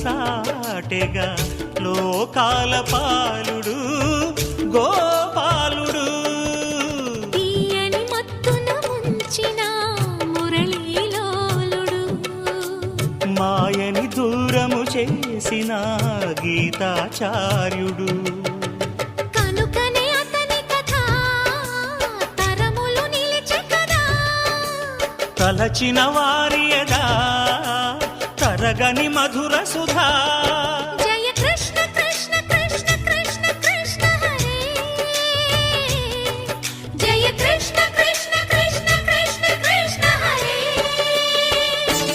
సాటెగా లోకాల పాలుడు గోపాలుడు. తీయని మత్తున ముంచిన మురళీలోలుడు, మాయని దూరము చేసిన గీతాచార్యుడు. కనుకనే అతని కథ తరములు నిలిచె కదా, తలచిన వారియదా తరగని మధుర సుధా.